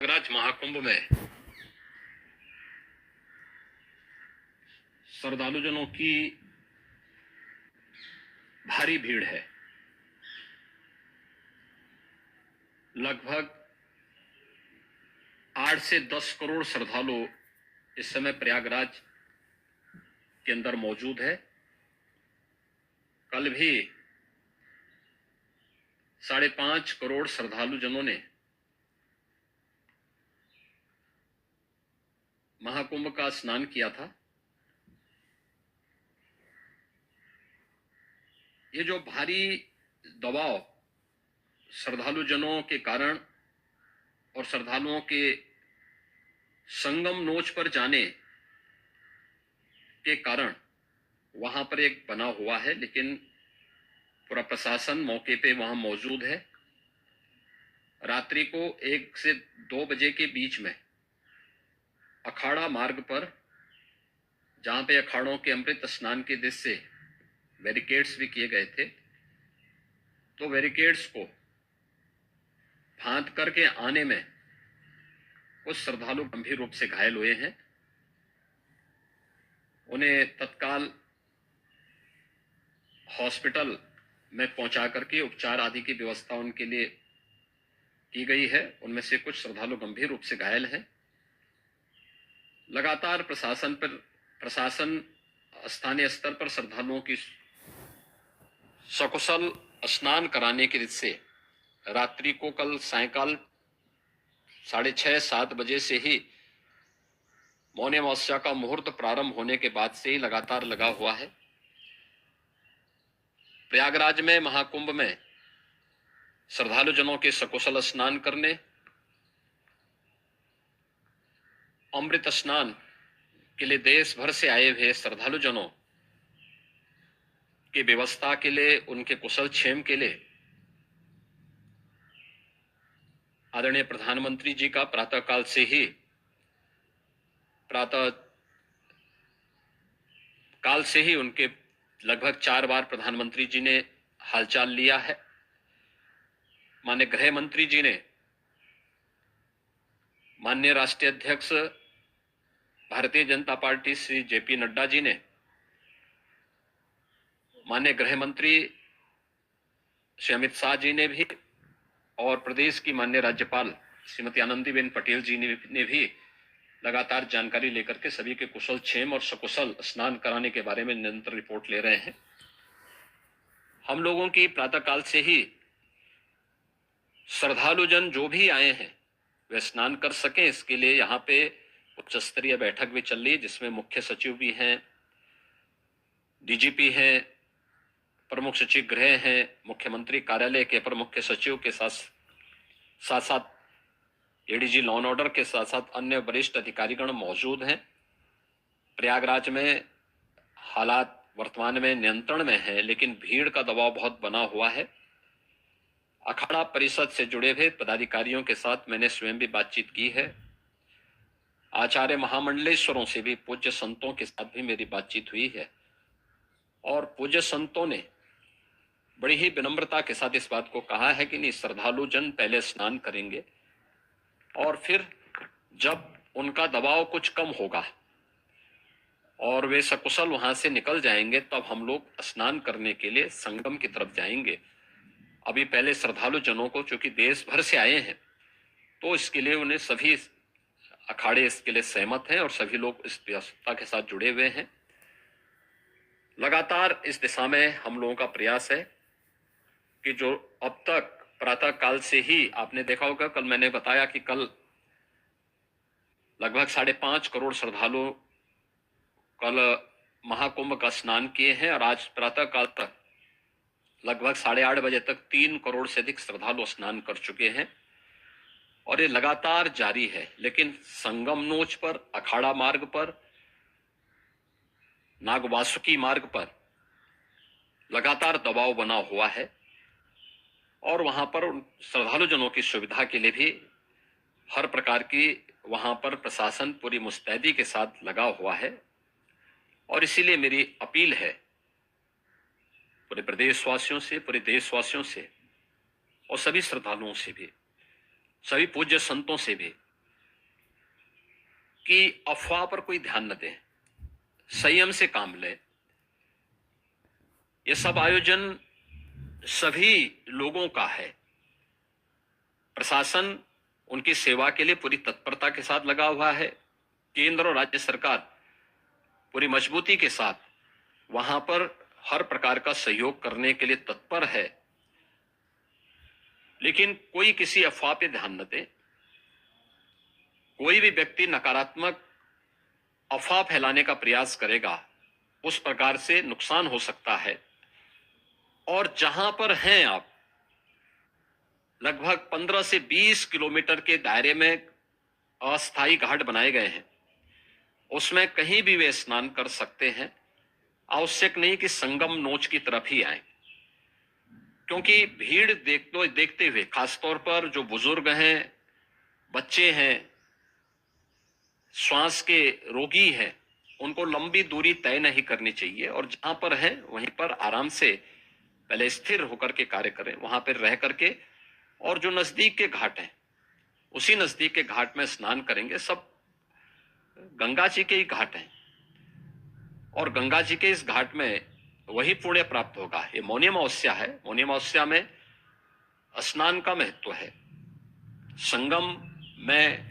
प्रयागराज महाकुंभ में श्रद्धालुजनों की भारी भीड़ है। लगभग 8 से 10 करोड़ श्रद्धालु इस समय प्रयागराज के अंदर मौजूद है। कल भी 5.5 करोड़ श्रद्धालुजनों ने महाकुंभ का स्नान किया था। ये जो भारी दबाव श्रद्धालुजनों के कारण और श्रद्धालुओं के संगम नोच पर जाने के कारण वहां पर एक बना हुआ है, लेकिन पूरा प्रशासन मौके पे वहां मौजूद है। रात्रि को 1 से 2 बजे के बीच में अखाड़ा मार्ग पर, जहां पे अखाड़ों के अमृत स्नान के दृश्य से बैरिकेड्स भी किए गए थे, तो बैरिकेड्स को फांद करके आने में कुछ श्रद्धालु गंभीर रूप से घायल हुए हैं। उन्हें तत्काल हॉस्पिटल में पहुंचा करके उपचार आदि की व्यवस्था उनके लिए की गई है। उनमें से कुछ श्रद्धालु गंभीर रूप से घायल हैं। लगातार प्रशासन स्थानीय स्तर पर श्रद्धालुओं की सकुशल स्नान कराने के से रात्रि को कल सायंकाल 6:30-7 बजे से ही मौनी अमावस्या का मुहूर्त प्रारंभ होने के बाद से ही लगातार लगा हुआ है। प्रयागराज में महाकुंभ में श्रद्धालुजनों के सकुशल स्नान करने, अमृत स्नान के लिए देश भर से आए हुए श्रद्धालुजनों की व्यवस्था के लिए, उनके कुशल क्षेम के लिए आदरणीय प्रधानमंत्री जी का प्रातः काल से ही उनके लगभग 4 बार प्रधानमंत्री जी ने हालचाल लिया है। माननीय गृह मंत्री जी ने, माननीय राष्ट्रीय अध्यक्ष भारतीय जनता पार्टी श्री जेपी नड्डा जी ने, माननीय गृह मंत्री श्री अमित शाह जी ने भी, और प्रदेश की माननीय राज्यपाल श्रीमती आनंदीबेन पटेल जी ने भी लगातार जानकारी लेकर के सभी के कुशल क्षेम और सकुशल स्नान कराने के बारे में निरंतर रिपोर्ट ले रहे हैं। हम लोगों की प्रातःकाल से ही श्रद्धालुजन जो भी आए हैं वे स्नान कर सकें, इसके लिए यहाँ पे उच्च स्तरीय बैठक भी चल रही है, जिसमें मुख्य सचिव भी हैं, डीजीपी हैं, प्रमुख सचिव गृह हैं, मुख्यमंत्री कार्यालय के अपर मुख्य सचिव के साथ साथ एडीजी लॉ एंड ऑर्डर के साथ साथ अन्य वरिष्ठ अधिकारीगण मौजूद हैं। प्रयागराज में हालात वर्तमान में नियंत्रण में है, लेकिन भीड़ का दबाव बहुत बना हुआ है। अखाड़ा परिषद से जुड़े हुए पदाधिकारियों के साथ मैंने स्वयं भी बातचीत की है। आचार्य महामंडलेश्वरों से भी, पूज्य संतों के साथ भी मेरी बातचीत हुई है, और पूज्य संतों ने बड़ी ही विनम्रता के साथ इस बात को कहा है कि नहीं, श्रद्धालु जन पहले स्नान करेंगे और फिर जब उनका दबाव कुछ कम होगा और वे सकुशल वहां से निकल जाएंगे, तब हम लोग स्नान करने के लिए संगम की तरफ जाएंगे। अभी पहले श्रद्धालु जनों को, चूंकि देश भर से आए हैं, तो इसके लिए उन्हें सभी अखाड़े इसके लिए सहमत हैं और सभी लोग इस व्यवस्था के साथ जुड़े हुए हैं। लगातार इस दिशा में हम लोगों का प्रयास है कि जो अब तक प्रातः काल से ही आपने देखा होगा, कल मैंने बताया कि कल लगभग 5.5 करोड़ श्रद्धालु कल महाकुंभ का स्नान किए हैं, और आज प्रातः काल तक लगभग 8:30 बजे तक 3 करोड़ से अधिक श्रद्धालु स्नान कर चुके हैं, और ये लगातार जारी है। लेकिन संगम नोच पर, अखाड़ा मार्ग पर, नागवासुकी मार्ग पर लगातार दबाव बना हुआ है, और वहां पर श्रद्धालुजनों की सुविधा के लिए भी हर प्रकार की वहां पर प्रशासन पूरी मुस्तैदी के साथ लगा हुआ है। और इसीलिए मेरी अपील है पूरे प्रदेशवासियों से, पूरे देशवासियों से, और सभी श्रद्धालुओं से भी, सभी पूज्य संतों से भी, कि अफवाह पर कोई ध्यान न दें, संयम से काम लें। यह सब आयोजन सभी लोगों का है। प्रशासन उनकी सेवा के लिए पूरी तत्परता के साथ लगा हुआ है। केंद्र और राज्य सरकार पूरी मजबूती के साथ वहां पर हर प्रकार का सहयोग करने के लिए तत्पर है। लेकिन कोई किसी अफवाह पे ध्यान न दे। कोई भी व्यक्ति नकारात्मक अफवाह फैलाने का प्रयास करेगा, उस प्रकार से नुकसान हो सकता है। और जहां पर हैं आप, लगभग 15 से 20 किलोमीटर के दायरे में अस्थायी घाट बनाए गए हैं, उसमें कहीं भी वे स्नान कर सकते हैं। आवश्यक नहीं कि संगम नोच की तरफ ही आए, क्योंकि भीड़ देखते हुए, खासतौर पर जो बुजुर्ग हैं, बच्चे हैं, श्वास के रोगी हैं, उनको लंबी दूरी तय नहीं करनी चाहिए और जहां पर हैं वहीं पर आराम से पहले स्थिर होकर के कार्य करें, वहां पर रह करके। और जो नजदीक के घाट हैं, उसी नजदीक के घाट में स्नान करेंगे। सब गंगा जी के ही घाट हैं और गंगा जी के इस घाट में वही पुण्य प्राप्त होगा। ये मौनी अमावस्या है। मौनी अमावस्या में स्नान का महत्व है। संगम में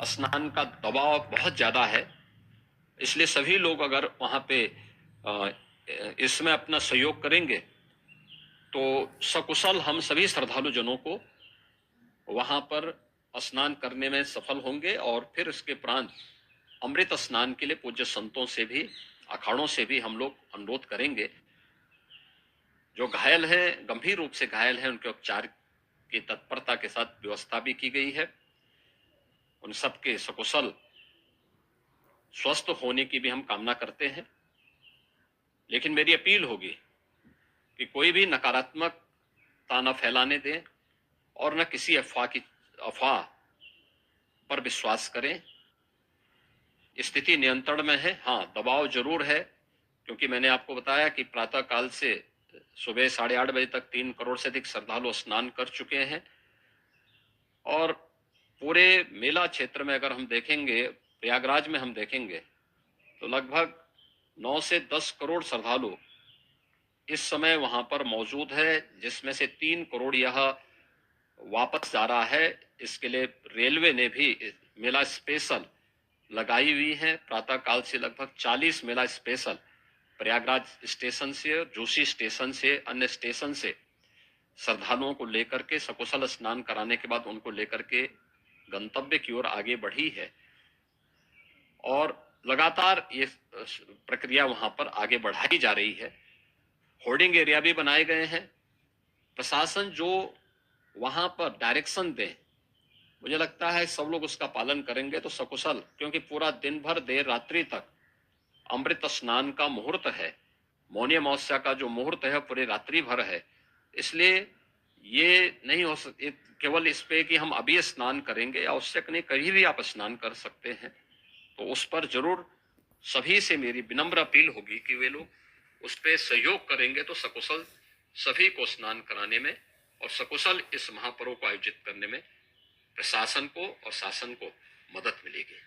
स्नान का दबाव बहुत ज्यादा है, इसलिए सभी लोग अगर वहां पे इसमें अपना सहयोग करेंगे तो सकुशल हम सभी श्रद्धालु जनों को वहां पर स्नान करने में सफल होंगे। और फिर इसके उपरांत अमृत स्नान के लिए पूज्य संतों से भी, अखाड़ों से भी हम लोग अनुरोध करेंगे। जो घायल हैं, गंभीर रूप से घायल हैं, उनके उपचार की तत्परता के साथ व्यवस्था भी की गई है। उन सबके सकुशल स्वस्थ होने की भी हम कामना करते हैं। लेकिन मेरी अपील होगी कि कोई भी नकारात्मकता न फैलाने दें और न किसी अफवाह पर विश्वास करें। स्थिति नियंत्रण में है। हाँ, दबाव जरूर है, क्योंकि मैंने आपको बताया कि प्रातः काल से सुबह 8:30 बजे तक 3 करोड़ से अधिक श्रद्धालु स्नान कर चुके हैं। और पूरे मेला क्षेत्र में अगर हम देखेंगे, प्रयागराज में हम देखेंगे तो लगभग 9 से 10 करोड़ श्रद्धालु इस समय वहां पर मौजूद है, जिसमें से 3 करोड़ यह वापस जा रहा है। इसके लिए रेलवे ने भी मेला स्पेशल लगाई हुई है। प्रातः काल से लगभग 40 मेला स्पेशल प्रयागराज स्टेशन से, जोशी स्टेशन से, अन्य स्टेशन से श्रद्धालुओं को लेकर के सकुशल स्नान कराने के बाद उनको लेकर के गंतव्य की ओर आगे बढ़ी है। और लगातार ये प्रक्रिया वहां पर आगे बढ़ाई जा रही है। होर्डिंग एरिया भी बनाए गए हैं। प्रशासन जो वहां पर डायरेक्शन दे, मुझे लगता है सब लोग उसका पालन करेंगे तो सकुशल, क्योंकि पूरा दिन भर देर रात्रि तक अमृत स्नान का मुहूर्त है। मौनी अमावस्या का जो मुहूर्त है पूरे रात्रि भर है। इसलिए ये नहीं हो सकता केवल इस पे कि हम अभी स्नान करेंगे, आवश्यक नहीं, कभी भी आप स्नान कर सकते हैं। तो उस पर जरूर सभी से मेरी विनम्र अपील होगी कि वे लोग उस पर सहयोग करेंगे तो सकुशल सभी को स्नान कराने में और सकुशल इस महापर्व को आयोजित करने में प्रशासन को और शासन को मदद मिलेगी।